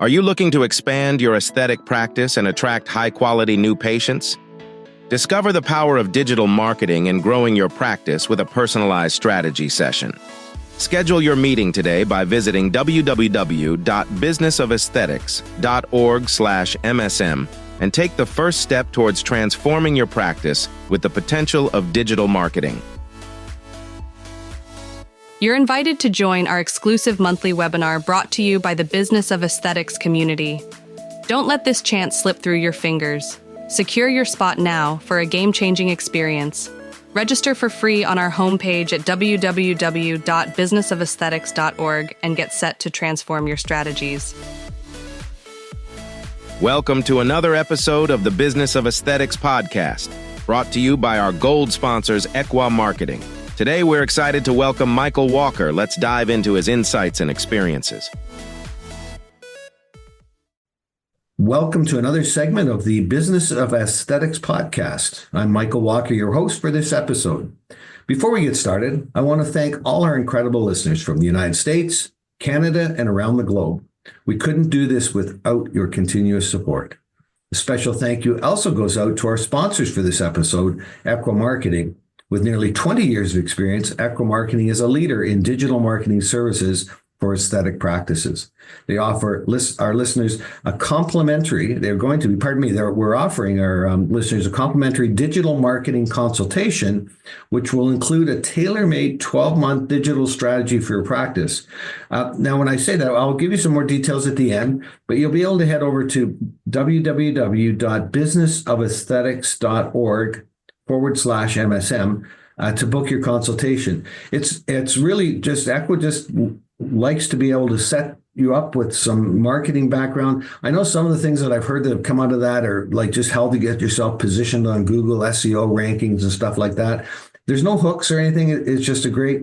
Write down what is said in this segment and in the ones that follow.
Are you looking to expand your aesthetic practice and attract high-quality new patients? Discover the power of digital marketing in growing your practice with a personalized strategy session. Schedule your meeting today by visiting www.businessofesthetics.org/MSM and take the first step towards transforming your practice with the potential of digital marketing. You're invited to join our exclusive monthly webinar brought to you by the Business of Aesthetics community. Don't let this chance slip through your fingers. Secure your spot now for a game-changing experience. Register for free on our homepage at www.businessofesthetics.org and get set to transform your strategies. Welcome to another episode of the Business of Aesthetics podcast, brought to you by our gold sponsors, Equa Marketing. Today, we're excited to welcome Michael Walker. Let's dive into his insights and experiences. Welcome to another segment of the Business of Aesthetics podcast. I'm Michael Walker, your host for this episode. Before we get started, I want to thank all our incredible listeners from the United States, Canada, and around the globe. We couldn't do this without your continuous support. A special thank you also goes out to our sponsors for this episode, Equa Marketing. With nearly 20 years of experience, Equa Marketing is a leader in digital marketing services for aesthetic practices. They offer our listeners a complimentary, we're offering our listeners a complimentary digital marketing consultation, which will include a tailor-made 12-month digital strategy for your practice. Now, when I say that, I'll give you some more details at the end, but you'll be able to head over to www.businessofesthetics.org/MSM to book your consultation. It's really just, Equa just likes to be able to set you up with some marketing background. I know some of the things that I've heard that have come out of that are like just how to get yourself positioned on Google SEO rankings and stuff like that. There's no hooks or anything. It's just a great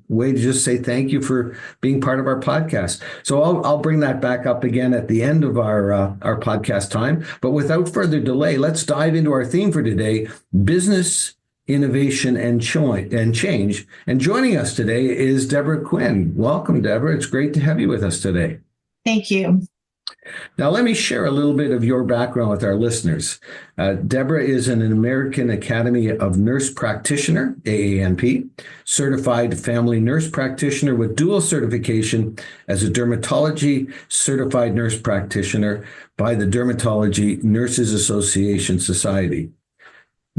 way to just say thank you for being part of our podcast. So I'll bring that back up again at the end of our podcast time. But without further delay, let's dive into our theme for today: business, innovation, and change. And joining us today is Deborah Quinn. Welcome, Deborah. It's great to have you with us today. Thank you. Now, let me share a little bit of your background with our listeners. Deborah is an American Academy of Nurse Practitioner, AANP, certified family nurse practitioner with dual certification as a Dermatology certified nurse practitioner by the Dermatology Nurses Association Society.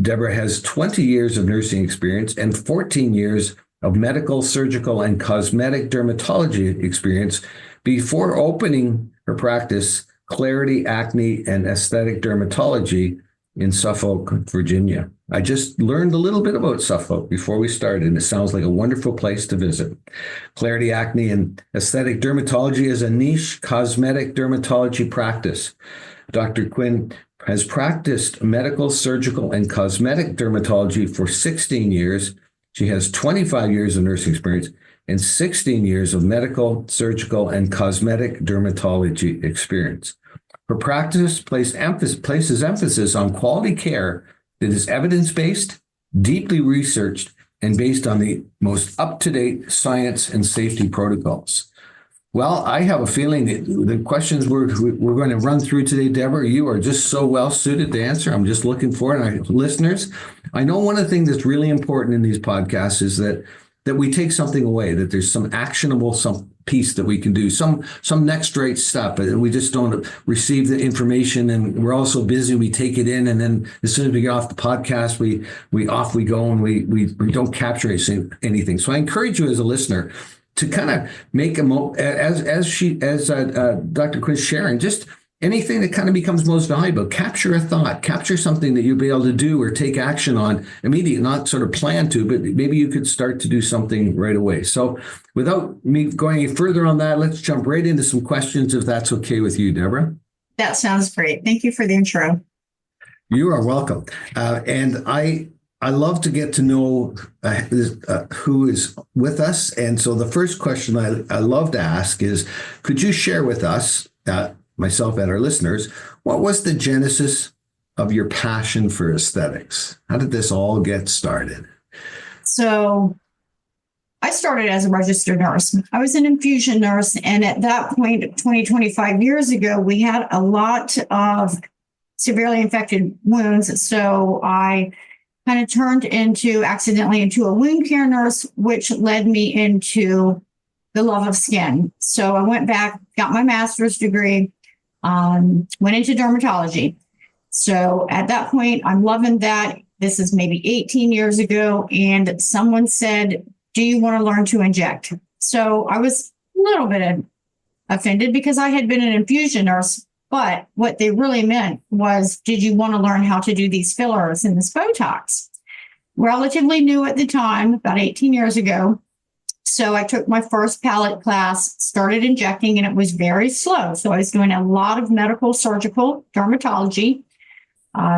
Deborah has 20 years of nursing experience and 14 years of medical, surgical, and cosmetic dermatology experience before opening her practice, Clarity Acne and Aesthetic Dermatology, in Suffolk, Virginia. I just learned a little bit about Suffolk before we started, and it sounds like a wonderful place to visit. Clarity Acne and Aesthetic Dermatology is a niche cosmetic dermatology practice. Dr. Quinn has practiced medical, surgical, and cosmetic dermatology for 16 years. She has 25 years of nursing experience and 16 years of medical, surgical, and cosmetic dermatology experience. Her practice places emphasis on quality care that is evidence-based, deeply researched, and based on the most up-to-date science and safety protocols. Well, I have a feeling that the questions we're going to run through today, Deborah, you are just so well suited to answer. I'm just looking forward. And our listeners, I know one of the things that's really important in these podcasts is that we take something away, that there's some actionable, some piece that we can do, some next right step, and we just don't receive the information, and we're all so busy, we take it in, and then as soon as we get off the podcast, we off we go, and we don't capture anything. So I encourage you as a listener to kind of make as Dr. Quinn's sharing, just anything that kind of becomes most valuable. Capture a thought, capture something that you'll be able to do or take action on immediately, not sort of plan to, but maybe you could start to do something right away. So without me going any further on that, let's jump right into some questions, if that's okay with you, Deborah. That sounds great. Thank you for the intro. You are welcome. And I love to get to know who is with us. And so the first question I love to ask is, could you share with us, myself and our listeners, what was the genesis of your passion for aesthetics? How did this all get started? So I started as a registered nurse. I was an infusion nurse. And at that point, 25 years ago, we had a lot of severely infected wounds. So I kind of turned accidentally into a wound care nurse, which led me into the love of skin. So I went back, got my master's degree, went into dermatology. So at that point, I'm loving that. This is maybe 18 years ago. And someone said, do you want to learn to inject? So I was a little bit offended because I had been an infusion nurse. But what they really meant was, did you want to learn how to do these fillers and this Botox? Relatively new at the time, about 18 years ago. So I took my first palate class, started injecting, and it was very slow. So I was doing a lot of medical, surgical, dermatology,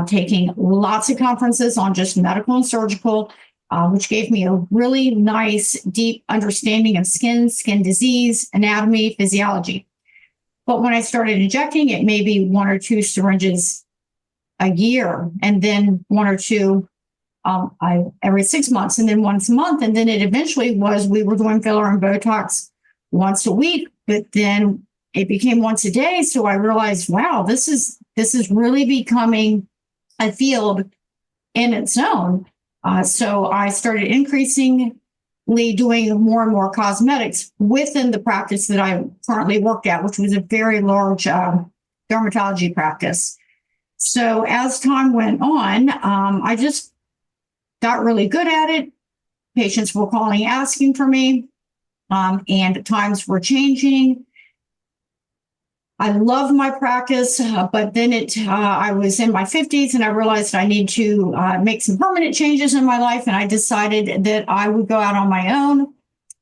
taking lots of conferences on just medical and surgical, which gave me a really nice, deep understanding of skin disease, anatomy, physiology. But when I started injecting, it may be 1 or 2 syringes a year, and then 1 or 2 every 6 months, and then once a month. And then it eventually was, we were doing filler and Botox once a week, but then it became once a day. So I realized, wow, this is really becoming a field in its own. So I started increasingly doing more and more cosmetics within the practice that I currently worked at, which was a very large dermatology practice. So as time went on, I just got really good at it. Patients were calling, asking for me, and times were changing. I love my practice, but then I was in my 50s and I realized I need to make some permanent changes in my life. And I decided that I would go out on my own,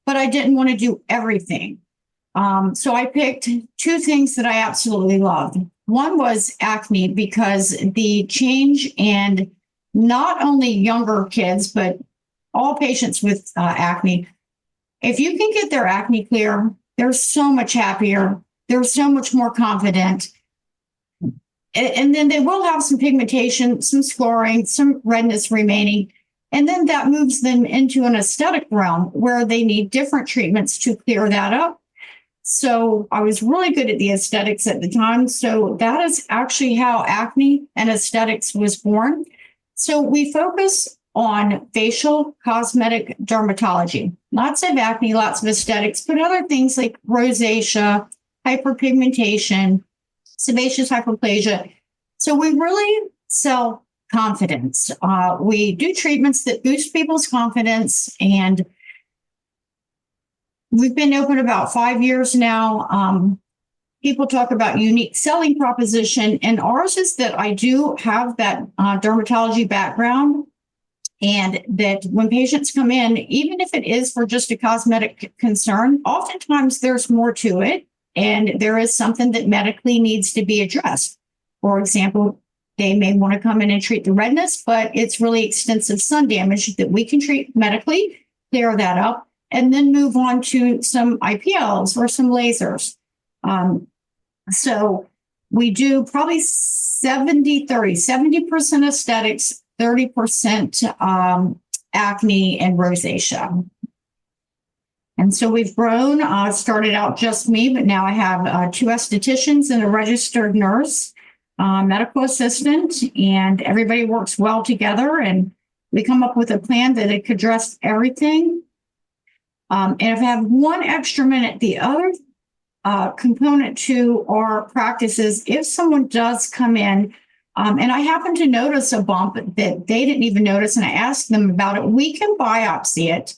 but I didn't want to do everything. So I picked 2 things that I absolutely loved. One was acne, because the change, and not only younger kids, but all patients with acne, if you can get their acne clear, they're so much happier. They're so much more confident. And then they will have some pigmentation, some scarring, some redness remaining. And then that moves them into an aesthetic realm where they need different treatments to clear that up. So I was really good at the aesthetics at the time. So that is actually how acne and aesthetics was born. So we focus on facial cosmetic dermatology, lots of acne, lots of aesthetics, but other things like rosacea, hyperpigmentation, sebaceous hyperplasia. So we really sell confidence. We do treatments that boost people's confidence, and we've been open about 5 years now. People talk about unique selling proposition, and ours is that I do have that dermatology background, and that when patients come in, even if it is for just a cosmetic concern, oftentimes there's more to it, and there is something that medically needs to be addressed. For example, they may want to come in and treat the redness, but it's really extensive sun damage that we can treat medically, clear that up, and then move on to some IPLs or some lasers. So we do probably 70% aesthetics, 30% acne and rosacea. And so we've grown, started out just me, but now I have 2 estheticians and a registered nurse, medical assistant, and everybody works well together. And we come up with a plan that it could address everything. And if I have 1 extra minute, the other component to our practice is if someone does come in, and I happen to notice a bump that they didn't even notice, and I asked them about it, we can biopsy it.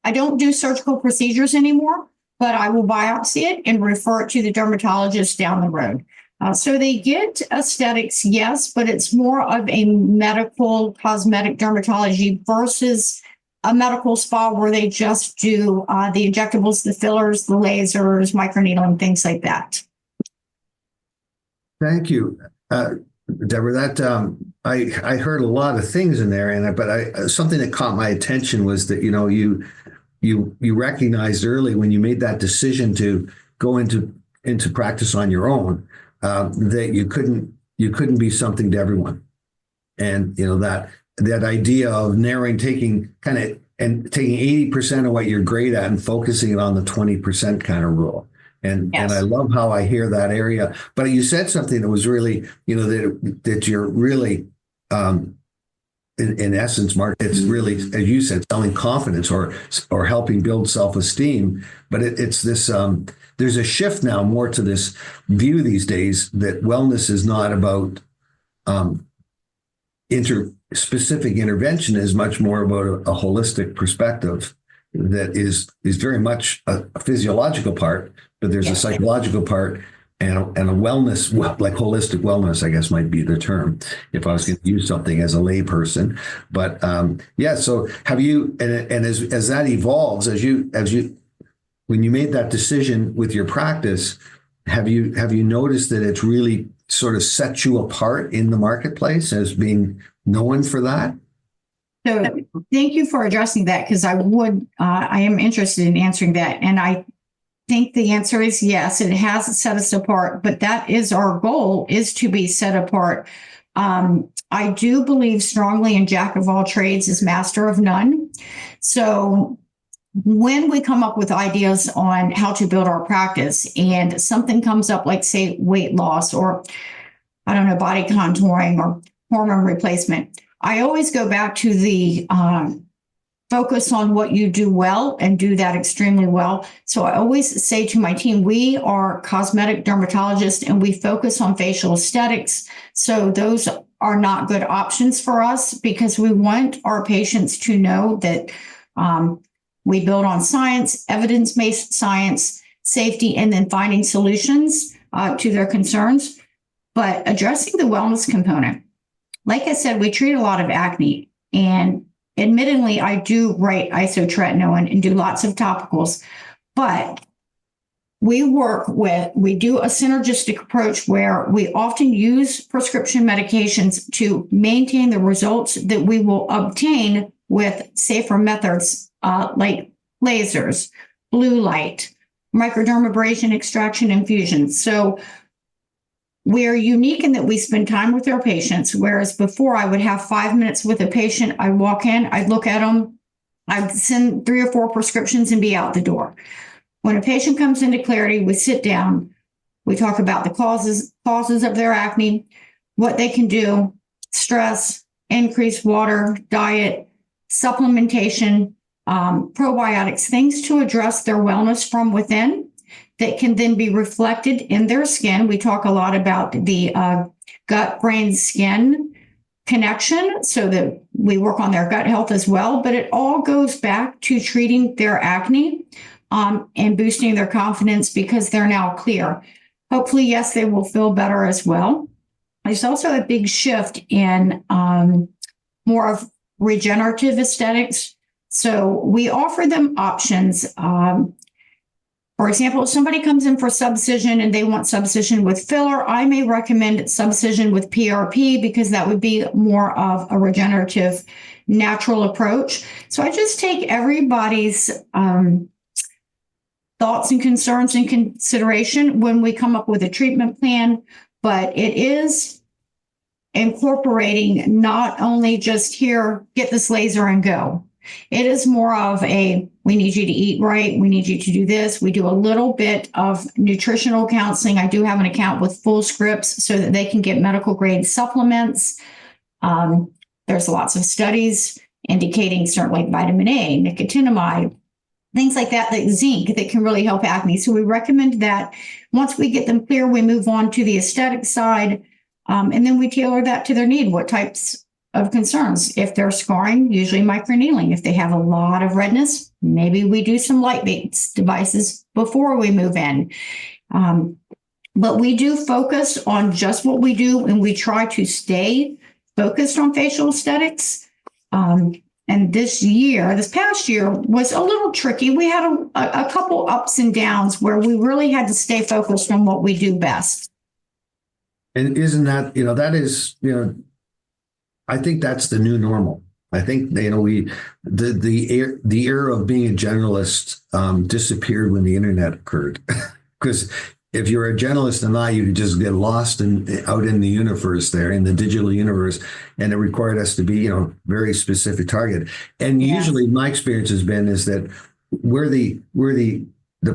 I don't do surgical procedures anymore, but I will biopsy it and refer it to the dermatologist down the road. So they get aesthetics, yes, but it's more of a medical cosmetic dermatology versus a medical spa where they just do the injectables, the fillers, the lasers, microneedling, things like that. Thank you, Deborah. That I heard a lot of things in there, but something that caught my attention was that you recognized early when you made that decision to go into practice on your own that you couldn't be something to everyone, and that idea of taking kind of and taking 80% of what you're great at and focusing it on the 20% kind of rule. And I love how I hear that area. But you said something that was really, that you're really, in essence, Mark, it's really, as you said, selling confidence or helping build self-esteem. But it's this, there's a shift now more to this view these days that wellness is not about specific intervention, is much more about a holistic perspective that is very much a physiological part, but there's a psychological part and a wellness, like holistic wellness, I guess might be the term if I was going to use something as a layperson. But so have you, and as that evolves, when you made that decision with your practice, have you noticed that it's really sort of set you apart in the marketplace as being known for that? So thank you for addressing that, because I am interested in answering that. And I think the answer is yes, it has set us apart, but that is our goal, is to be set apart. I do believe strongly in jack of all trades is master of none. So when we come up with ideas on how to build our practice and something comes up, like say weight loss or body contouring or hormone replacement, I always go back to the focus on what you do well and do that extremely well. So I always say to my team, we are cosmetic dermatologists and we focus on facial aesthetics. So those are not good options for us, because we want our patients to know that we build on science, evidence-based science, safety, and then finding solutions to their concerns. But addressing the wellness component, like I said, we treat a lot of acne, and admittedly, I do write isotretinoin and do lots of topicals, but we do a synergistic approach where we often use prescription medications to maintain the results that we will obtain with safer methods like lasers, blue light, microdermabrasion extraction infusions. So we're unique in that we spend time with our patients, whereas before I would have 5 minutes with a patient. I'd walk in, I'd look at them, I'd send 3 or 4 prescriptions and be out the door. When a patient comes into Clarity, we sit down, we talk about the causes of their acne, what they can do, stress, increased water, diet, supplementation, probiotics, things to address their wellness from within that can then be reflected in their skin. We talk a lot about the gut, brain, skin connection, so that we work on their gut health as well. But it all goes back to treating their acne and boosting their confidence, because they're now clear. Hopefully, yes, they will feel better as well. There's also a big shift in more of regenerative aesthetics. So we offer them options. For example, if somebody comes in for subcision and they want subcision with filler, I may recommend subcision with PRP, because that would be more of a regenerative, natural approach. So I just take everybody's thoughts and concerns in consideration when we come up with a treatment plan, but it is incorporating not only just here, get this laser and go. It is more of we need you to eat right. We need you to do this. We do a little bit of nutritional counseling. I do have an account with full scripts so that they can get medical grade supplements. There's lots of studies indicating certain, like vitamin A, nicotinamide, things like that, like zinc, that can really help acne. So we recommend that once we get them clear, we move on to the aesthetic side, and then we tailor that to their need. What types of concerns? If they're scarring, usually microneedling. If they have a lot of redness, maybe we do some light-based devices before we move in. But we do focus on just what we do, and we try to stay focused on facial aesthetics. And this past year was a little tricky. We had a couple ups and downs where we really had to stay focused on what we do best. And isn't that, that is, I think that's the new normal. I think, the era of being a generalist disappeared when the internet occurred, because if you're a generalist and you could just get lost out in the universe there, in the digital universe, and it required us to be, very specific target. And usually my experience has been is that where the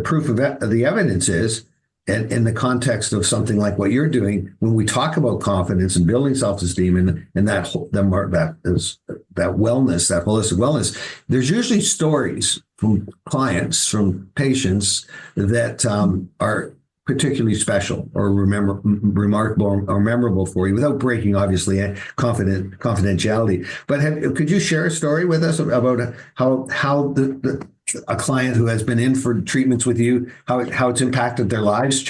proof of the evidence is, and in the context of something like what you're doing, when we talk about confidence and building self-esteem and that wellness, that holistic wellness, there's usually stories from clients, from patients that are particularly special or remarkable or memorable for you, without breaking, obviously, confidentiality. But could you share a story with us about how a client who has been in for treatments with you, how it's impacted their lives?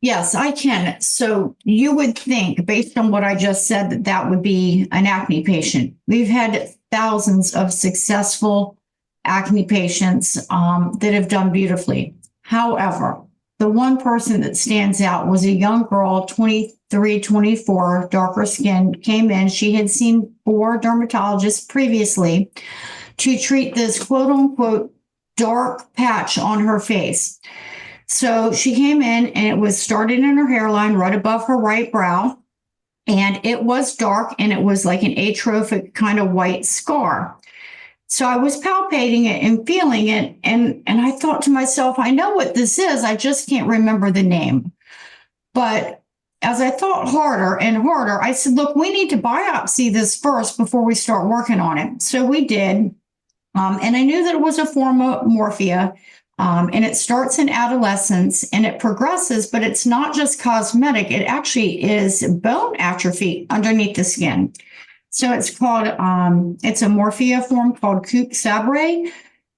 Yes, I can. So you would think, based on what I just said, that that would be an acne patient. We've had thousands of successful acne patients that have done beautifully. However, the one person that stands out was a young girl, 23, 24, darker skin, came in. She had seen 4 dermatologists previously to treat this quote unquote dark patch on her face. So she came in and it was started in her hairline right above her right brow. And it was dark and it was like an atrophic kind of white scar. So I was palpating it and feeling it. And I thought to myself, I know what this is. I just can't remember the name. But as I thought harder and harder, I said, look, we need to biopsy this first before we start working on it. So we did. And I knew that it was a form of morphea. And it starts in adolescence and it progresses, but it's not just cosmetic. It actually is bone atrophy underneath the skin. So it's called, it's a morphea form called Coupe Sabre,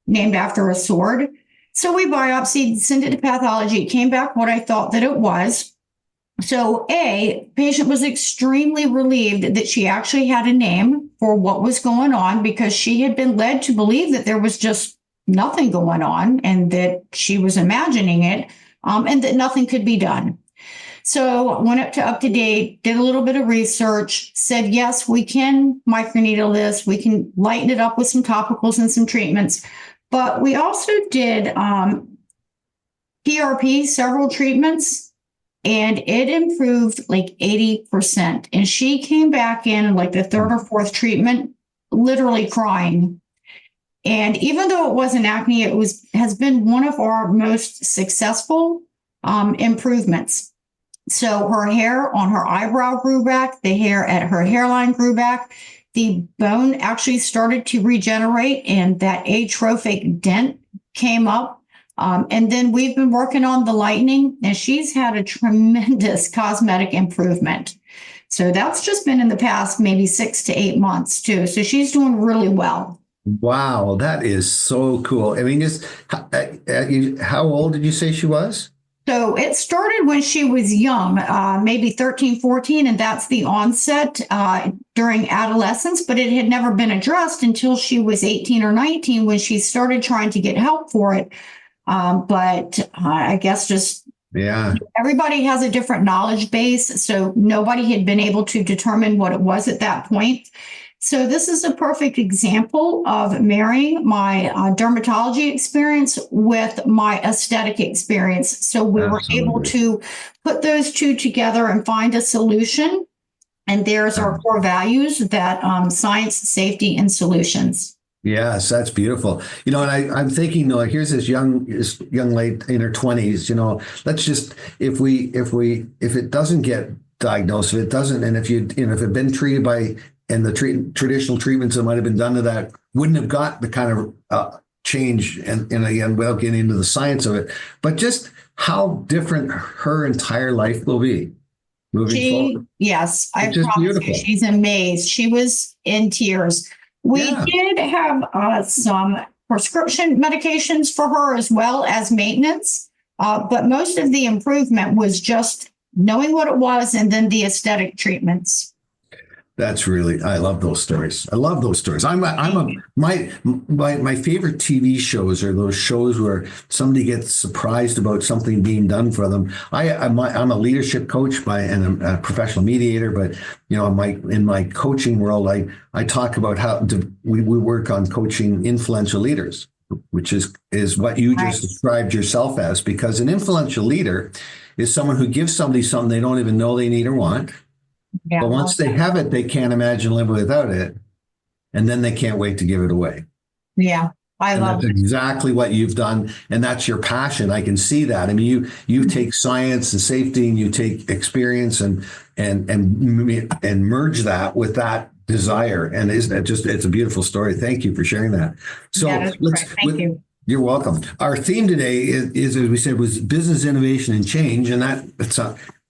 named after a sword. So we biopsied, sent it to pathology. It came back what I thought that it was. So patient was extremely relieved that she actually had a name for what was going on, because she had been led to believe that there was just nothing going on and that she was imagining it, and that nothing could be done. So went up to date, did a little bit of research, said, yes, we can microneedle this. We can lighten it up with some topicals and some treatments. But we also did PRP, several treatments, and it improved like 80%. And she came back in like the 3rd or 4th treatment, literally crying. And even though it wasn't acne, has been one of our most successful improvements. So her hair on her eyebrow grew back, the hair at her hairline grew back, the bone actually started to regenerate, and that atrophic dent came up. And then we've been working on the lightening, and she's had a tremendous cosmetic improvement. So that's just been in the past maybe 6 to 8 months too. So she's doing really well. Wow, that is so cool. I mean, just how old did you say she was? So it started when she was young, maybe 13, 14, and that's the onset during adolescence, but it had never been addressed until she was 18 or 19 when she started trying to get help for it. But I guess just everybody has a different knowledge base, so nobody had been able to determine what it was at that point. So this is a perfect example of marrying my dermatology experience with my aesthetic experience. So we were able to put those two together and find a solution. And there's our core values, that science, safety, and solutions. Yes, that's beautiful. And I'm thinking, here's this young lady in her 20s. Let's just, if it doesn't get diagnosed, if it doesn't, and if if it had been treated by, and the traditional treatments that might have been done to that wouldn't have got the kind of change, and again, without getting into the science of it, but just how different her entire life will be moving forward. Yes, I promise you, she's amazed. She was in tears. We did have some prescription medications for her as well as maintenance, but most of the improvement was just knowing what it was and then the aesthetic treatments. That's really, I love those stories. I love those stories. My favorite TV shows are those shows where somebody gets surprised about something being done for them. I'm a leadership coach and a professional mediator, but in my coaching world, I talk about how we work on coaching influential leaders. which is what you just described yourself as, because an influential leader is someone who gives somebody something they don't even know they need or want. Yeah. But once they have it, they can't imagine living without it. And then they can't wait to give it away. Yeah. I love that's it. exactly what you've done. And that's your passion. I can see that. I mean, you take science and safety and you take experience and merge that with that desire. And isn't it just, it's a beautiful story. Thank you for sharing that. So Thank you. You're welcome. Our theme today is, as we said, was business innovation and change. And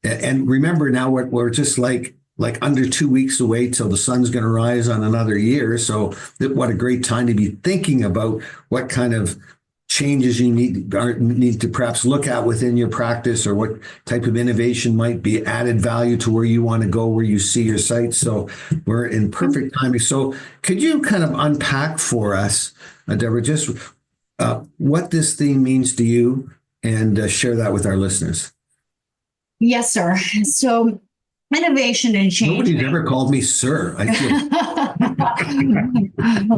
and remember now we're just like under 2 weeks away till the sun's going to rise on another year. So what a great time to be thinking about what kind of changes you need to perhaps look at within your practice, or what type of innovation might be added value to where you want to go, where you see your site. So we're in perfect timing. So could you kind of unpack for us, Deborah, just what this theme means to you, and share that with our listeners? Yes, sir. So innovation and change. Nobody's ever called me sir. I feel.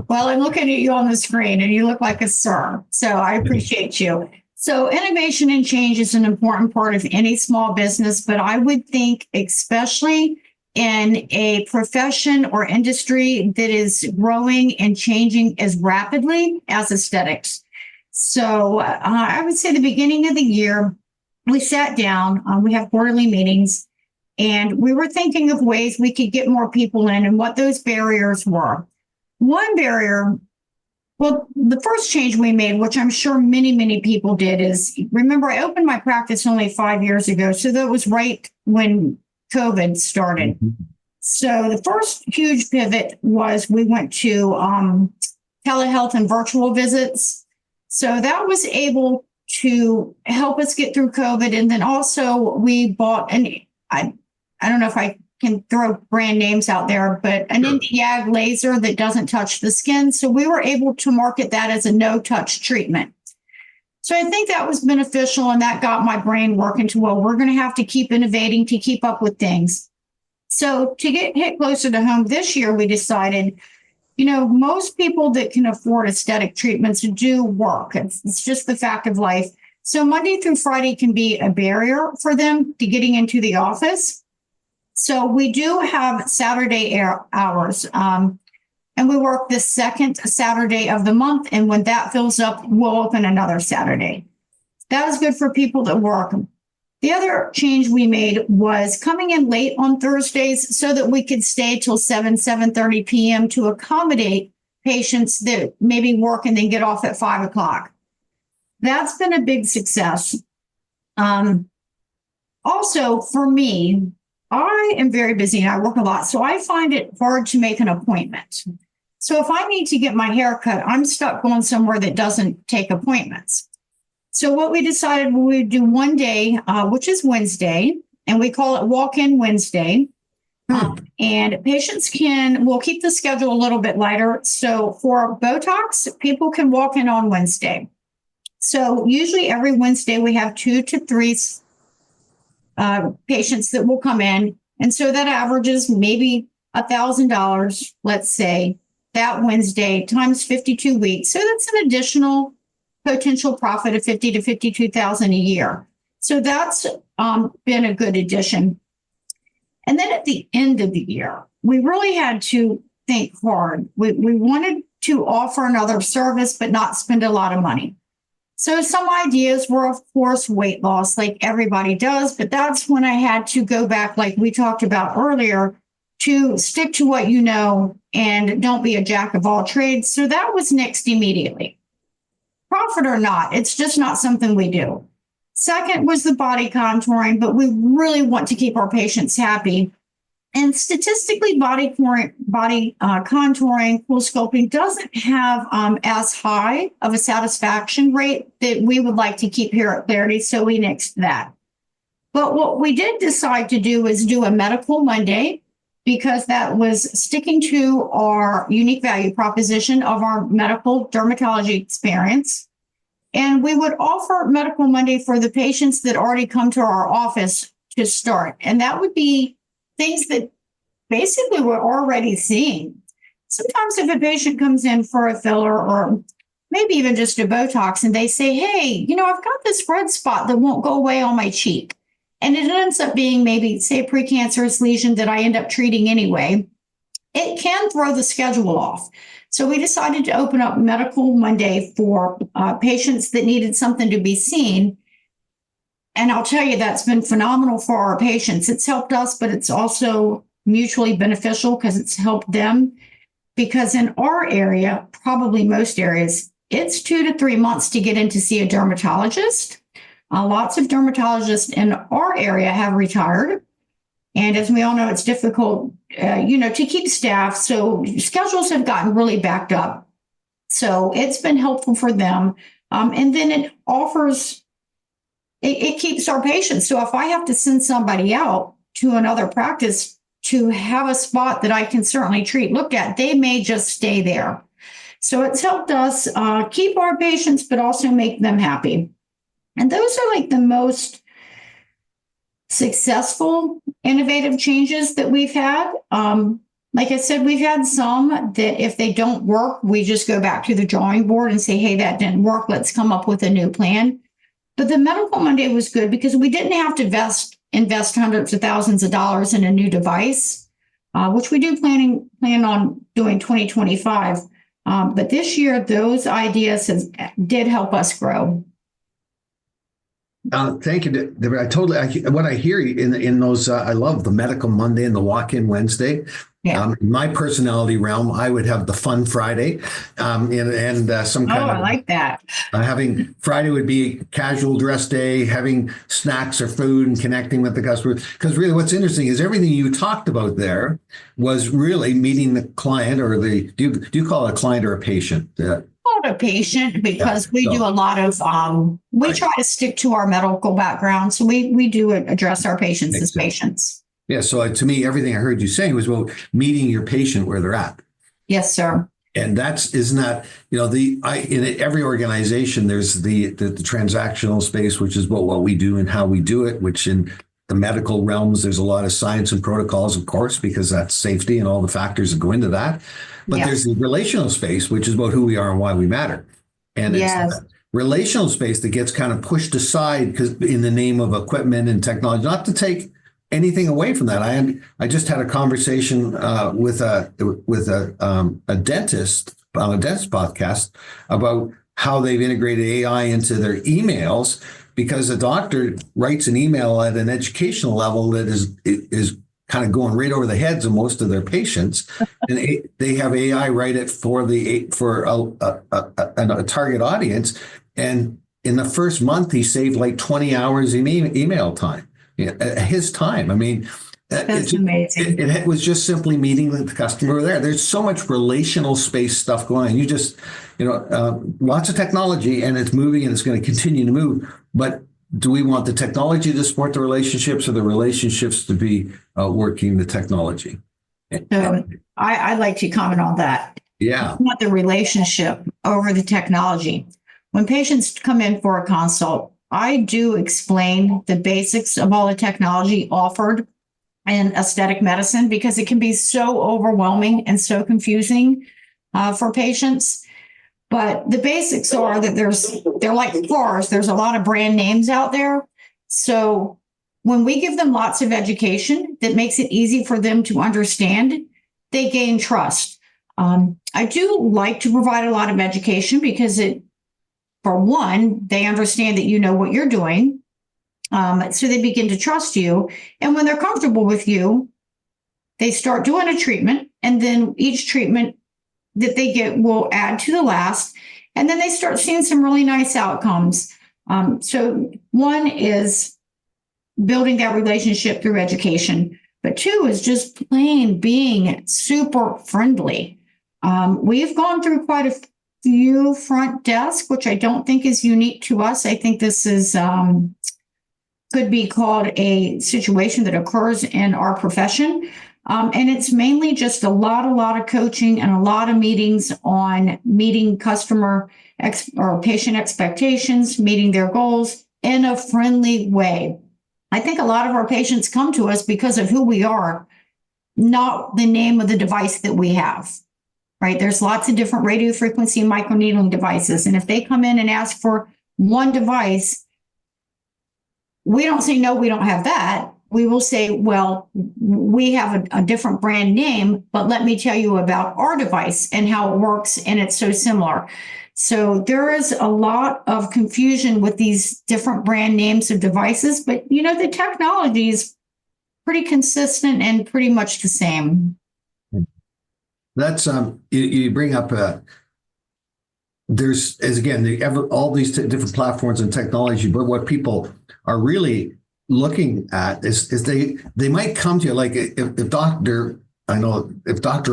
Well, I'm looking at you on the screen and you look like a sir. So I appreciate you. So innovation and change is an important part of any small business, but I would think especially in a profession or industry that is growing and changing as rapidly as aesthetics. So I would say the beginning of the year, we sat down, we have quarterly meetings, and we were thinking of ways we could get more people in and what those barriers were. One barrier, well, the first change we made, which I'm sure many, many people did, is, remember, I opened my practice only 5 years ago. So that was right when COVID started. Mm-hmm. So the first huge pivot was we went to telehealth and virtual visits. So that was able to help us get through COVID. And then also we bought I don't know if I can throw brand names out there, but an India laser that doesn't touch the skin. So we were able to market that as a no-touch treatment. So I think that was beneficial, and that got my brain working to, well, we're going to have to keep innovating to keep up with things. So to get hit closer to home this year, we decided, most people that can afford aesthetic treatments do work. It's just the fact of life. So Monday through Friday can be a barrier for them to getting into the office. So we do have Saturday hours, and we work the second Saturday of the month. And when that fills up, we'll open another Saturday. That is good for people that work. The other change we made was coming in late on Thursdays so that we could stay till 7:30 p.m. to accommodate patients that maybe work and then get off at 5 o'clock. That's been a big success. Also, for me, I am very busy and I work a lot, so I find it hard to make an appointment. So if I need to get my hair cut, I'm stuck going somewhere that doesn't take appointments. So what we decided, we would do one day, which is Wednesday, and we call it Walk-In Wednesday. And patients we'll keep the schedule a little bit lighter. So for Botox, people can walk in on Wednesday. So usually every Wednesday we have 2 to 3 patients that will come in. And so that averages maybe $1,000, let's say, that Wednesday times 52 weeks. So that's an additional potential profit of $50,000 to $52,000 a year. So that's been a good addition. And then at the end of the year, we really had to think hard. We wanted to offer another service, but not spend a lot of money. So some ideas were, of course, weight loss, like everybody does, but that's when I had to go back, like we talked about earlier, to stick to what you know and don't be a jack of all trades. So that was next immediately. Profit or not, it's just not something we do. Second was the body contouring, but we really want to keep our patients happy. And statistically, body contouring, cool sculpting doesn't have as high of a satisfaction rate that we would like to keep here at Clarity, so we nixed that. But what we did decide to do is do a medical Monday, because that was sticking to our unique value proposition of our medical dermatology experience. And we would offer Medical Monday for the patients that already come to our office to start. And that would be things that basically we're already seeing. Sometimes if a patient comes in for a filler or maybe even just a Botox, and they say, hey, I've got this red spot that won't go away on my cheek. And it ends up being maybe, say, a precancerous lesion that I end up treating anyway. It can throw the schedule off. So we decided to open up Medical Monday for patients that needed something to be seen. And I'll tell you, that's been phenomenal for our patients. It's helped us, but it's also mutually beneficial because it's helped them. Because in our area, probably most areas, it's 2 to 3 months to get in to see a dermatologist. Lots of dermatologists in our area have retired. And as we all know, it's difficult, to keep staff. So schedules have gotten really backed up. So it's been helpful for them. And then it keeps our patients. So if I have to send somebody out to another practice to have a spot that I can certainly treat, look at, they may just stay there. So it's helped us keep our patients, but also make them happy. And those are like the most successful, innovative changes that we've had. Like I said, we've had some that if they don't work, we just go back to the drawing board and say, hey, that didn't work. Let's come up with a new plan. But the Medical Monday was good because we didn't have to invest hundreds of thousands of dollars in a new device, which we do plan on doing 2025. But this year, those ideas did help us grow. Thank you, Deborah. What I hear in those, I love the Medical Monday and the Walk-In Wednesday. Yeah. In my personality realm, I would have the Fun Friday, and some kind of. I like that. Having Friday would be casual dress day, having snacks or food, and connecting with the customer. Because really, what's interesting is everything you talked about there was really meeting the client, or do you call it a client or a patient? A patient, because we do a lot of we try to stick to our medical background, so we do address our patients as patients. Yeah, so to me, everything I heard you saying was about meeting your patient where they're at. Yes, sir. And isn't that, in every organization, there's the transactional space, which is what we do and how we do it, which in the medical realms, there's a lot of science and protocols, of course, because that's safety and all the factors that go into that. But there's the relational space, which is about who we are and why we matter. And it's that relational space that gets kind of pushed aside because in the name of equipment and technology, not to take anything away from that. I just had a conversation with a dentist on a dentist podcast about how they've integrated AI into their emails, because a doctor writes an email at an educational level that is kind of going right over the heads of most of their patients, and they have AI write it for a target audience. And in the first month, he saved like 20 hours in email time. His time. I mean, that's amazing. It was just simply meeting the customer there. There's so much relational space stuff going on. You just, lots of technology, and it's moving, and it's going to continue to move. But do we want the technology to support the relationships, or the relationships to be working the technology? So I'd like to comment on that. Yeah. I want the relationship over the technology. When patients come in for a consult, I do explain the basics of all the technology offered in aesthetic medicine, because it can be so overwhelming and so confusing for patients. But the basics are that they're like cars. There's a lot of brand names out there. So when we give them lots of education that makes it easy for them to understand, they gain trust. I do like to provide a lot of education because for one, they understand that you know what you're doing. So they begin to trust you. And when they're comfortable with you, they start doing a treatment. And then each treatment that they get will add to the last. And then they start seeing some really nice outcomes. So one is building that relationship through education. But two is just plain being super friendly. We've gone through quite a few front desk, which I don't think is unique to us. I think this is could be called a situation that occurs in our profession. And it's mainly just a lot of coaching and a lot of meetings on meeting customer or patient expectations, meeting their goals in a friendly way. I think a lot of our patients come to us because of who we are, not the name of the device that we have. right? There's lots of different radio frequency microneedling devices. And if they come in and ask for one device, we don't say, no, we don't have that. We will say, well, we have a different brand name, but let me tell you about our device and how it works. And it's so similar. So there is a lot of confusion with these different brand names of devices, but the technology is pretty consistent and pretty much the same. That's you bring up there's all these different platforms and technology, but what people are really looking at is they might come to you like if Dr.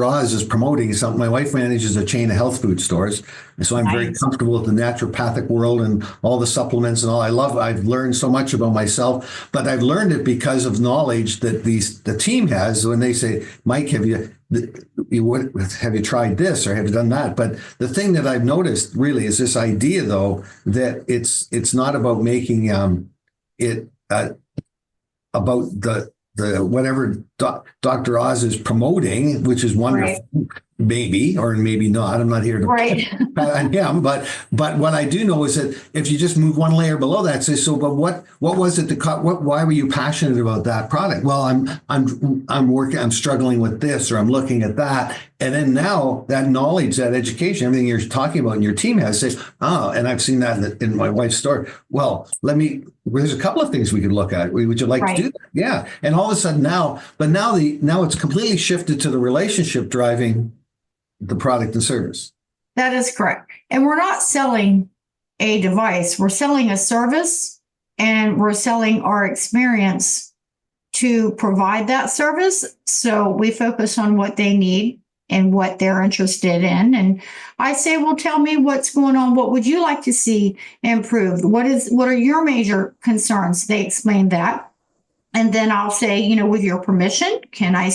Oz is promoting something. My wife manages a chain of health food stores, and so I'm very comfortable with the naturopathic world and all the supplements and all. I've learned so much about myself, but I've learned it because of knowledge that the team has when they say, Mike, have you tried this or have you done that? But the thing that I've noticed really is this idea, though, that it's not about making it about the whatever Dr. Oz is promoting, which is wonderful, maybe or maybe not. I'm not here to pat on him, but what I do know is that if you just move one layer below that, say, so, but what was it? Why were you passionate about that product? Well, I'm struggling with this, or I'm looking at that, and then now that knowledge, that education, everything you're talking about, and your team has, say, and I've seen that in my wife's store. Well, there's a couple of things we could look at. Would you like to do that? Yeah. And all of a sudden now it's completely shifted to the relationship driving the product and service. That is correct. And we're not selling a device. We're selling a service, and we're selling our experience to provide that service. So we focus on what they need and what they're interested in. And I say, well, tell me what's going on. What would you like to see improved? What are your major concerns? They explain that. And then I'll say, with your permission, can I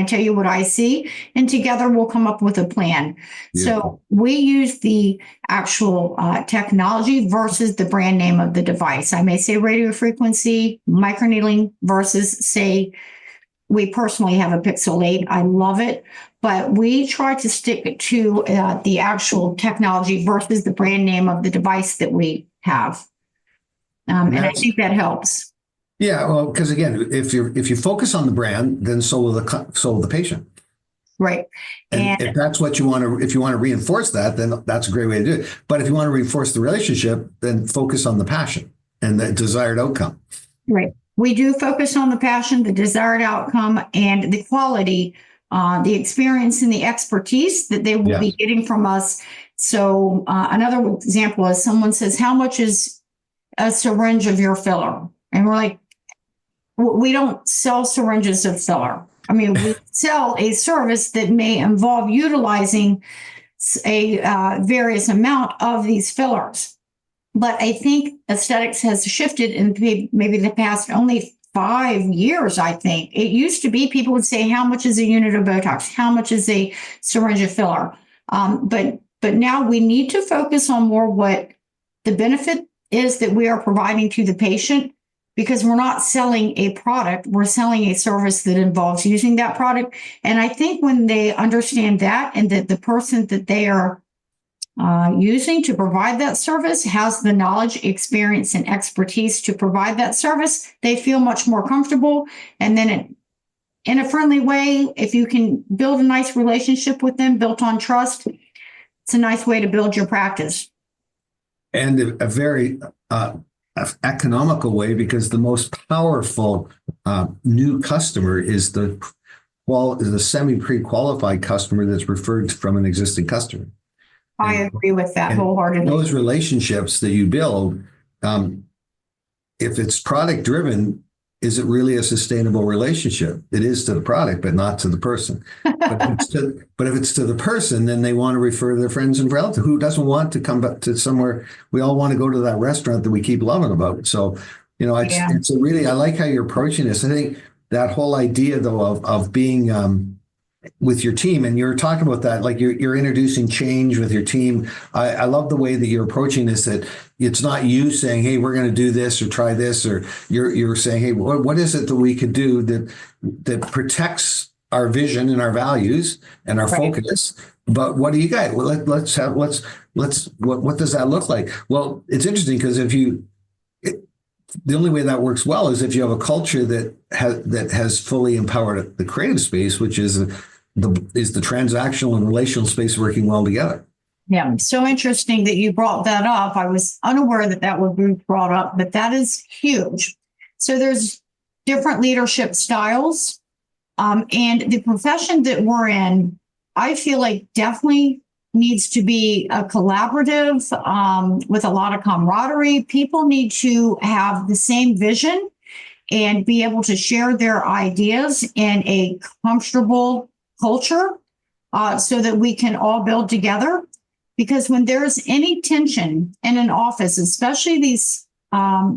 tell you what I see? And together we'll come up with a plan. Yeah. So we use the actual technology versus the brand name of the device. I may say radio frequency, microneedling versus say, we personally have a Pixel 8. I love it, but we try to stick to the actual technology versus the brand name of the device that we have. And I think that helps. Yeah, well, because again, if you focus on the brand, then so will the patient. Right. And if that's what you want to, if you want to reinforce that, then that's a great way to do it. But if you want to reinforce the relationship, then focus on the passion and the desired outcome. Right. We do focus on the passion, the desired outcome, and the quality, the experience and the expertise that they will be getting from us. So another example is someone says, how much is a syringe of your filler? And we're like, we don't sell syringes of filler. I mean, we sell a service that may involve utilizing a various amount of these fillers. But I think aesthetics has shifted in maybe the past only 5 years, I think. It used to be people would say, how much is a unit of Botox? How much is a syringe of filler? But now we need to focus on more what the benefit is that we are providing to the patient, because we're not selling a product, we're selling a service that involves using that product. And I think when they understand that, and that the person that they are using to provide that service has the knowledge, experience, and expertise to provide that service, they feel much more comfortable. And then in a friendly way, if you can build a nice relationship with them built on trust, it's a nice way to build your practice. And a very economical way, because the most powerful new customer is the semi-pre-qualified customer that's referred from an existing customer. I agree with that wholeheartedly. Those relationships that you build, if it's product driven, is it really a sustainable relationship? It is to the product, but not to the person. But if it's to the person, then they want to refer their friends and relatives. Who doesn't want to come back to somewhere? We all want to go to that restaurant that we keep loving about. So, it's a really, I like how you're approaching this. I think that whole idea, though, of being with your team, and you're talking about that, like you're introducing change with your team. I love the way that you're approaching this, that it's not you saying, hey, we're going to do this or try this, or you're saying, hey, what is it that we could do that protects our vision and our values and our focus, But what do you guys? Well, what does that look like? Well, it's interesting because the only way that works well is if you have a culture that has fully empowered the creative space, which is the transactional and relational space working well together. Yeah, so interesting that you brought that up. I was unaware that that would be brought up, but that is huge. So there's different leadership styles, and the profession that we're in, I feel like definitely needs to be a collaborative with a lot of camaraderie. People need to have the same vision and be able to share their ideas in a comfortable culture so that we can all build together. Because when there's any tension in an office, especially these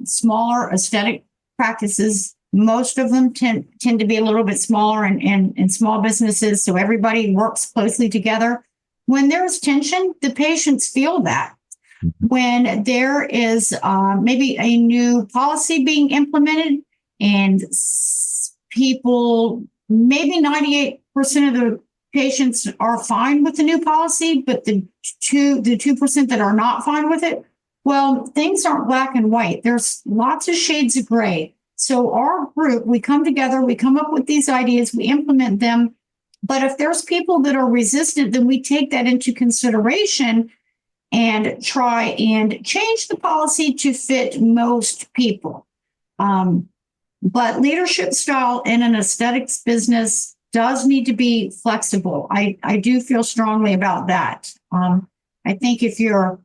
smaller aesthetic practices, most of them tend to be a little bit smaller and small businesses, so everybody works closely together. When there's tension, the patients feel that. When there is maybe a new policy being implemented and people, maybe 98% of the patients are fine with the new policy, but the 2% that are not fine with it, well, things aren't black and white. There's lots of shades of gray. So our group, we come together, we come up with these ideas, we implement them. But if there's people that are resistant, then we take that into consideration and try and change the policy to fit most people. But leadership style in an aesthetics business does need to be flexible. I do feel strongly about that. I think if you're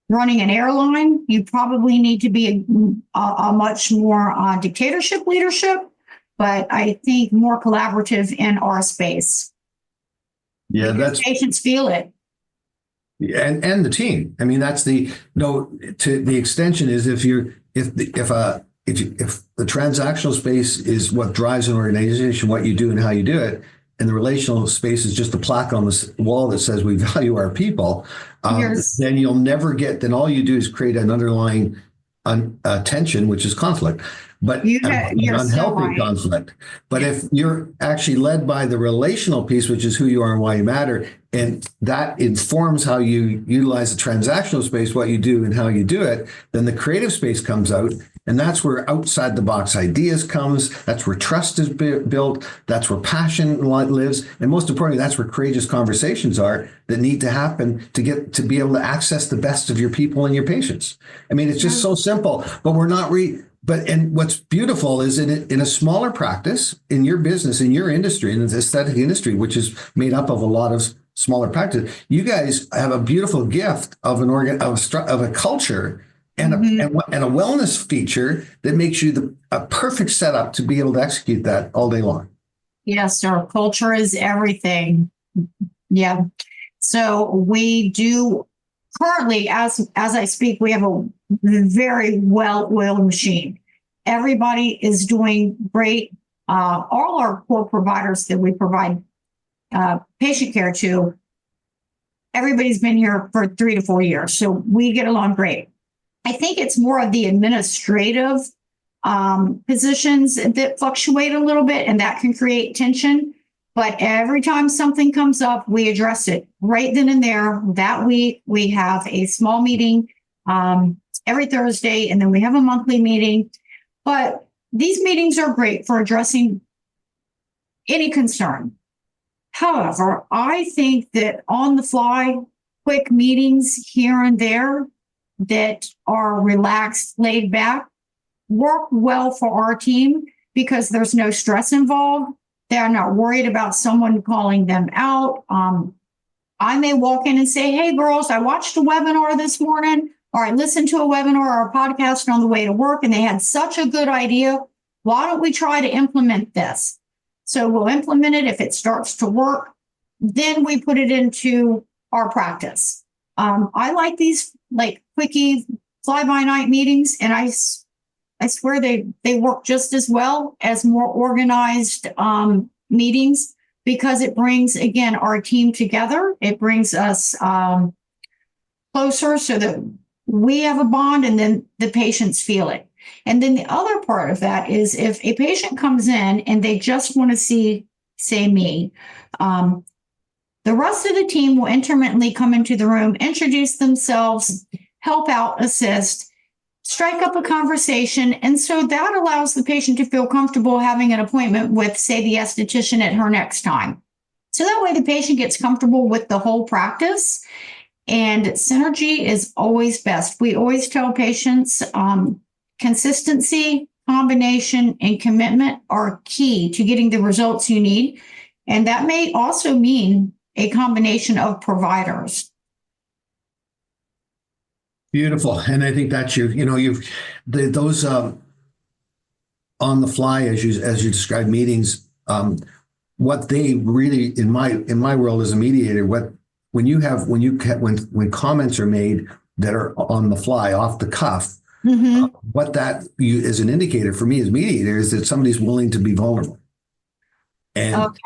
running an airline, you probably need to be a much more dictatorship leadership, but I think more collaborative in our space. Yeah, because patients feel it. And the team. I mean, that's the extension is if the transactional space is what drives an organization, what you do and how you do it, and the relational space is just a plaque on the wall that says we value our people, Yes. then you'll never get, then all you do is create an underlying tension, which is conflict, but You're an so unhealthy right. conflict. But if you're actually led by the relational piece, which is who you are and why you matter, and that informs how you utilize the transactional space, what you do and how you do it, then the creative space comes out. And that's where outside the box ideas comes. That's where trust is built. That's where passion lives. And most importantly, that's where courageous conversations are that need to happen to be able to access the best of your people and your patients. I mean, it's just so simple, but we're not and what's beautiful is in a smaller practice, in your business, in your industry, in the aesthetic industry, which is made up of a lot of smaller practices, you guys have a beautiful gift of a culture and a wellness feature that makes you a perfect setup to be able to execute that all day long. Yes, our culture is everything. Yeah. So we do currently, as I speak, we have a very well-oiled machine. Everybody is doing great. All our core providers that we provide patient care to, everybody's been here for 3 to 4 years. So we get along great. I think it's more of the administrative positions that fluctuate a little bit, and that can create tension. But every time something comes up, we address it right then and there. That week, we have a small meeting every Thursday, and then we have a monthly meeting. But these meetings are great for addressing any concern. However, I think that on the fly, quick meetings here and there that are relaxed, laid back, work well for our team because there's no stress involved. They're not worried about someone calling them out. I may walk in and say, hey, girls, I watched a webinar this morning, or I listened to a webinar or a podcast on the way to work, and they had such a good idea. Why don't we try to implement this? So we'll implement it. If it starts to work, then we put it into our practice. I like these quickie fly-by-night meetings, and I swear they work just as well as more organized meetings because it brings, again, our team together. It brings us closer so that we have a bond and then the patients feel it. And then the other part of that is if a patient comes in and they just want to see, say me, The rest of the team will intermittently come into the room, introduce themselves, help out, assist, strike up a conversation. And so that allows the patient to feel comfortable having an appointment with, say, the esthetician at her next time. So that way the patient gets comfortable with the whole practice. And synergy is always best. We always tell patients consistency, combination, and commitment are key to getting the results you need. And that may also mean a combination of providers. Beautiful. And I think that's those on the fly, as you describe meetings, what they really, in my world as a mediator, when comments are made that are on the fly, off the cuff, what that is an indicator for me as mediator is that somebody's willing to be vulnerable. And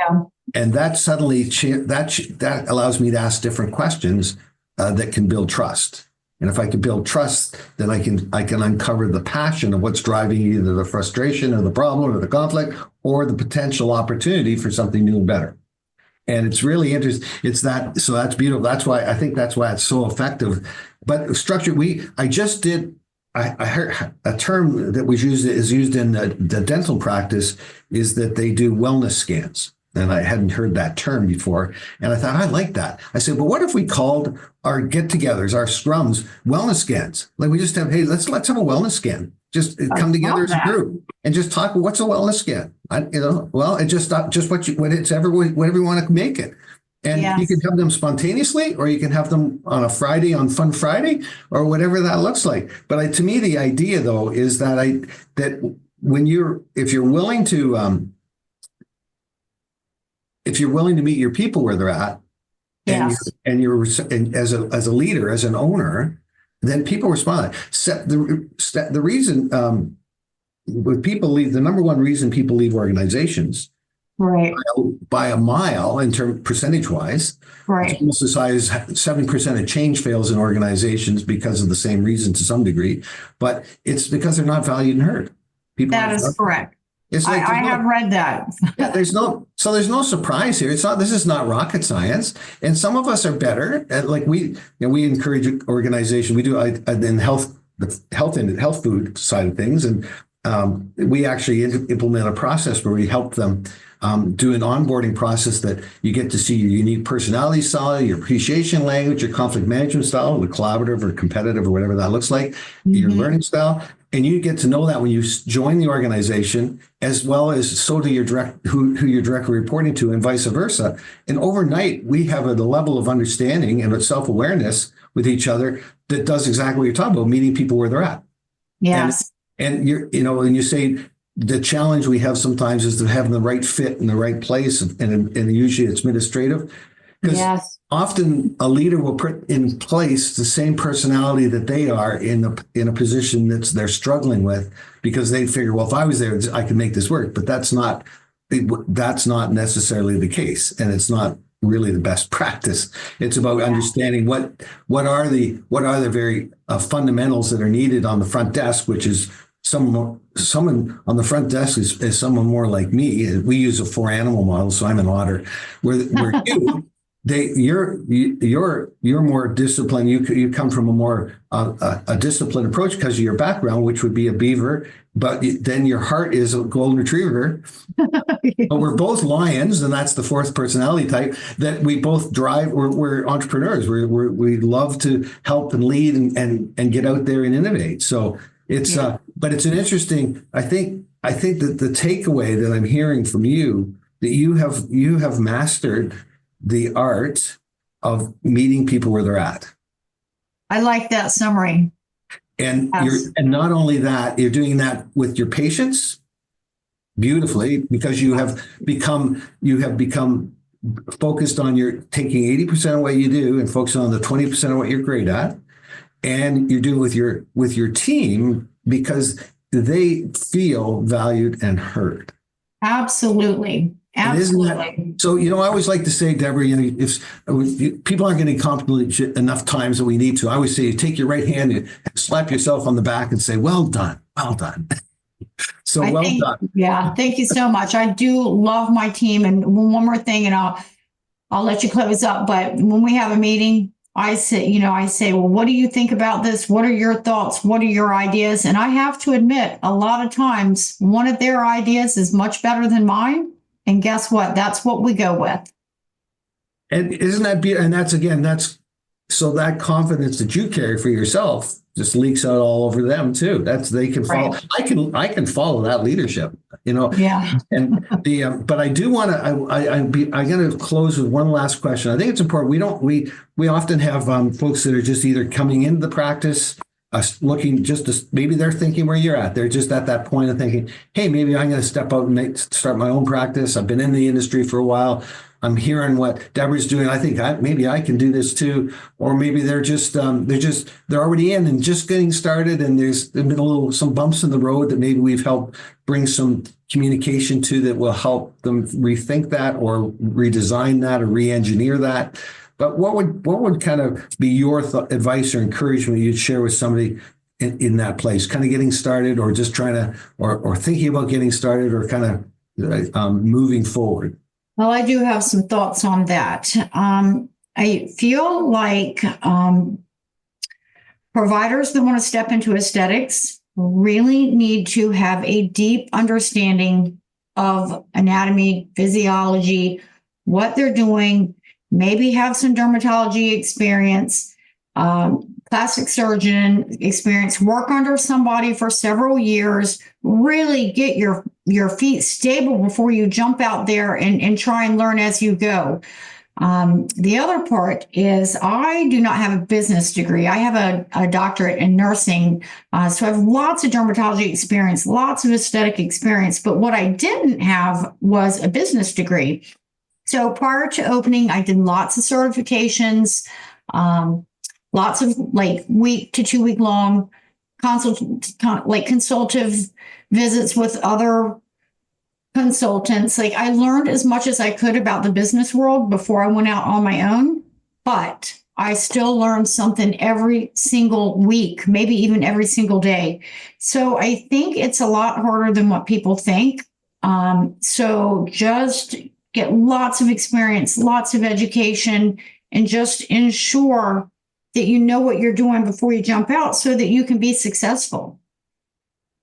that suddenly that allows me to ask different questions that can build trust. And if I can build trust, then I can uncover the passion of what's driving either the frustration or the problem or the conflict or the potential opportunity for something new and better. And it's really interesting. So that's beautiful. That's why it's so effective. But structure, I heard a term that is used in the dental practice is that they do wellness scans. And I hadn't heard that term before. And I thought, I like that. I said, well, what if we called our get-togethers, our scrums, wellness scans? Like we just have, hey, let's have a wellness scan. Just come together as a group and just talk. What's a wellness scan? It's just whatever you want to make it. And you can have them spontaneously, or you can have them on a Friday, on Fun Friday, or whatever that looks like. But to me, the idea though is that if you're willing to meet your people where they're at, and as a leader, as an owner, then people respond. The reason when people leave, the number one reason people leave organizations, right, by a mile in terms percentage wise, right, it's almost as high as 7% of change fails in organizations because of the same reason to some degree, but it's because they're not valued and heard. That is correct. It's like I have read that. there's no surprise here. This is not rocket science. And some of us are better at, like we encourage organization. We do in the health food side of things. And we actually implement a process where we help them do an onboarding process that you get to see your unique personality style, your appreciation language, your conflict management style, the collaborative or competitive or whatever that looks like, your learning style. And you get to know that when you join the organization, as well as so do who you're directly reporting to, and vice versa. And overnight, we have a level of understanding and self-awareness with each other that does exactly what you're talking about, meeting people where they're at. Yes. And when you say the challenge we have sometimes is to have the right fit in the right place, and usually it's administrative. Because often a leader will put in place the same personality that they are in a position they're struggling with, because they figure, well, if I was there, I could make this work. But that's not necessarily the case, and it's not really the best practice. It's about understanding what are the very fundamentals that are needed on the front desk, which is someone on the front desk is someone more like me. We use a 4-animal model, so I'm an otter. Where you're more disciplined. You come from a more a disciplined approach because of your background, which would be a beaver. But then your heart is a golden retriever. But we're both lions, and that's the fourth personality type that we both drive. We're entrepreneurs. We love to help and lead and get out there and innovate. So it's but it's an interesting. I think that the takeaway that I'm hearing from you, that you have mastered the art of meeting people where they're at. I like that summary. And and not only that, you're doing that with your patients beautifully, because you have become focused on taking 80% of what you do and focusing on the 20% of what you're great at. And you do it with your team because they feel valued and heard. Absolutely. Absolutely. So, I always like to say, Deborah, if people aren't getting complimented enough times that we need to, I always say, you take your right hand and slap yourself on the back and say, well done, well done. So done. Yeah. Thank you so much. I do love my team. And one more thing, I'll let you close up. But when we have a meeting, I say, well, what do you think about this? What are your thoughts? What are your ideas? And I have to admit, a lot of times, one of their ideas is much better than mine. And guess what? That's what we go with. And isn't that beautiful? And that's, again, that's so that confidence that you carry for yourself just leaks out all over them too. They can follow. Right. I can follow that leadership, Yeah. And but I do want to. I'm going to close with one last question. I think it's important. We often have folks that are just either coming into the practice, looking just to, maybe they're thinking where you're at. They're just at that point of thinking, hey, maybe I'm going to step out and start my own practice. I've been in the industry for a while. I'm hearing what Deborah's doing. I think maybe I can do this too. Or maybe they're already in and just getting started. And there's been some bumps in the road that maybe we've helped bring some communication to that will help them rethink that or redesign that or re-engineer that. But what would kind of be your advice or encouragement you'd share with somebody in that place, kind of getting started or just trying to, or thinking about getting started or kind of moving forward? Well, I do have some thoughts on that. I feel like providers that want to step into aesthetics really need to have a deep understanding of anatomy, physiology, what they're doing, maybe have some dermatology experience, plastic surgeon experience, work under somebody for several years, really get your feet stable before you jump out there and try and learn as you go. The other part is I do not have a business degree. I have a doctorate in nursing. So I have lots of dermatology experience, lots of aesthetic experience. But what I didn't have was a business degree. So prior to opening, I did lots of certifications, lots of week to 2 week long consultative visits with other consultants. I learned as much as I could about the business world before I went out on my own, but I still learn something every single week, maybe even every single day. So I think it's a lot harder than what people think. So just get lots of experience, lots of education, and just ensure that you know what you're doing before you jump out so that you can be successful.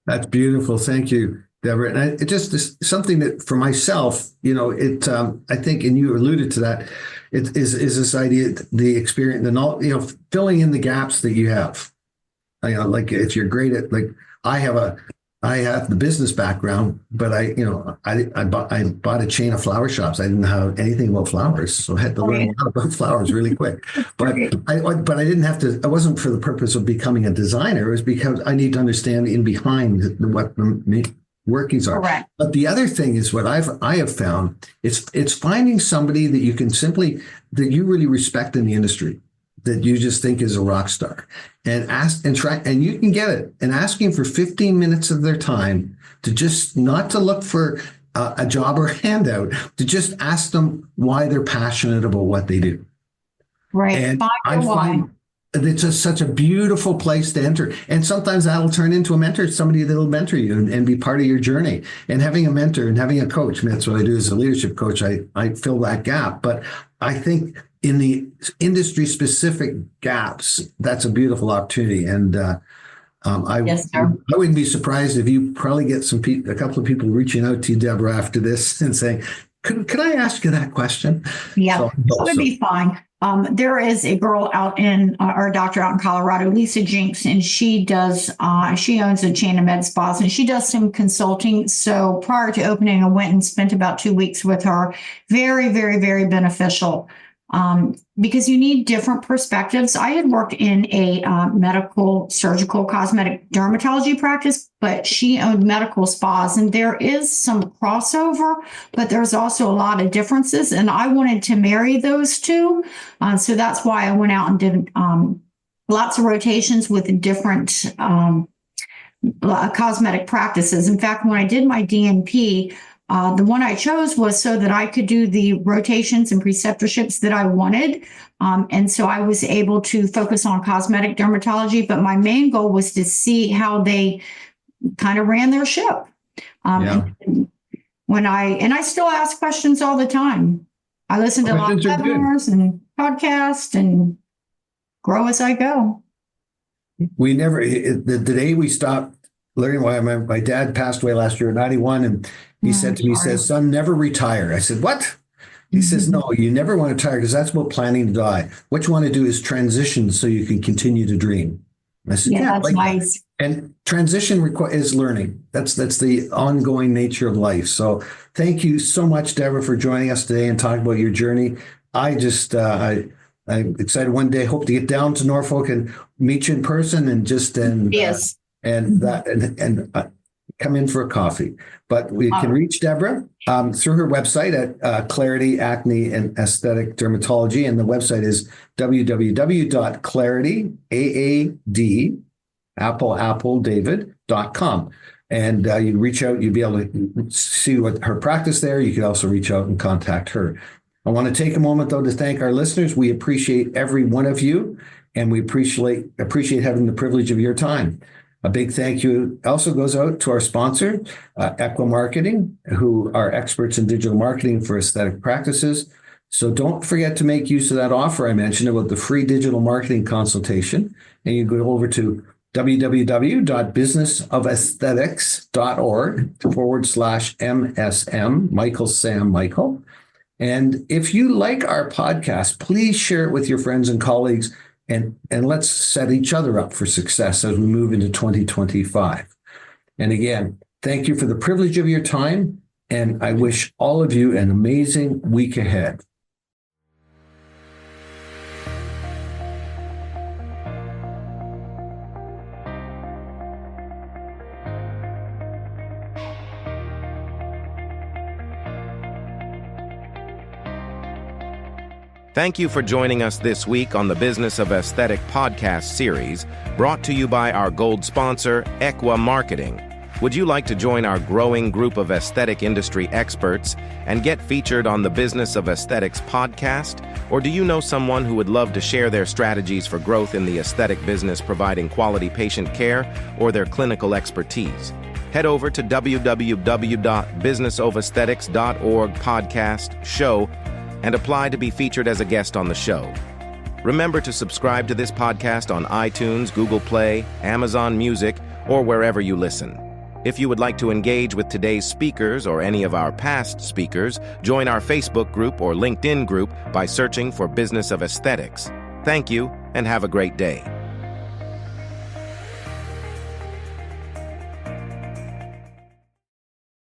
That's beautiful. Thank you, Deborah. And it just is something that for myself, I think, and you alluded to that, it is this idea, the experience, the knowledge, filling in the gaps that you have. If you're great at, I have the business background, but I bought a chain of flower shops. I didn't know anything about flowers, so I had to learn a lot about flowers really quick. But I didn't have to. It wasn't for the purpose of becoming a designer. It was because I need to understand in behind what the workings are. Correct. But the other thing is what I have found. It's finding somebody that you really respect in the industry, that you just think is a rock star, and ask and try, and you can get it, and asking for 15 minutes of their time to just not to look for a job or a handout, to just ask them why they're passionate about what they do. Right. And I find it's such a beautiful place to enter. And sometimes that'll turn into a mentor, somebody that'll mentor you and be part of your journey. And having a mentor and having a coach, that's what I do as a leadership coach. I fill that gap. But I think in the industry specific gaps, that's a beautiful opportunity. And I wouldn't be surprised if you probably get a couple of people reaching out to you, Deborah, after this and saying, could I ask you that question? Yeah, that would be fine. There is a girl out in our doctor out in Colorado, Lisa Jinks, and she owns a chain of med spas and she does some consulting. So prior to opening, I went and spent about 2 weeks with her. Very, very, very beneficial. Because you need different perspectives. I had worked in a medical, surgical, cosmetic dermatology practice, but she owned medical spas, and there is some crossover, but there's also a lot of differences, and I wanted to marry those two. So that's why I went out and did lots of rotations with different cosmetic practices. In fact, when I did my DNP, the one I chose was so that I could do the rotations and preceptorships that I wanted. And so I was able to focus on cosmetic dermatology, but my main goal was to see how they kind of ran their ship. And I still ask questions all the time. I listen to a lot of Questions are good. webinars and podcasts and grow as I go. We never, the day we stopped learning why my dad passed away last year at 91, and he said to me, he says, son, never retire. I said, what? He says, no, you never want to retire because that's about planning to die. What you want to do is transition so you can continue to dream. And I said, Yeah, that's nice. And transition is learning. That's the ongoing nature of life. So thank you so much, Deborah, for joining us today and talking about your journey. I just, I'm excited one day, hope to get down to Norfolk and meet you in person and Yes. Come in for a coffee. But we can reach Deborah through her website at Clarity Acne and Aesthetic Dermatology, and the website is www.clarityAAD.com. And you reach out, you'll be able to see what her practice there. You can also reach out and contact her. I want to take a moment, though, to thank our listeners. We appreciate every one of you, and we appreciate having the privilege of your time. A big thank you also goes out to our sponsor, Equa Marketing, who are experts in digital marketing for aesthetic practices. So don't forget to make use of that offer I mentioned about the free digital marketing consultation. And you go over to www.businessofesthetics.org/MSM, Michael Sam Michael. And if you like our podcast, please share it with your friends and colleagues. And let's set each other up for success as we move into 2025. And again, thank you for the privilege of your time, and I wish all of you an amazing week ahead. Thank you for joining us this week on the Business of Aesthetic podcast series, brought to you by our gold sponsor, Equa Marketing. Would you like to join our growing group of aesthetic industry experts and get featured on the Business of Aesthetics podcast? Or do you know someone who would love to share their strategies for growth in the aesthetic business, providing quality patient care or their clinical expertise? Head over to www.businessofesthetics.org podcast show and apply to be featured as a guest on the show. Remember to subscribe to this podcast on iTunes, Google Play, Amazon Music, or wherever you listen. If you would like to engage with today's speakers or any of our past speakers, join our Facebook group or LinkedIn group by searching for Business of Aesthetics. Thank you, and have a great day.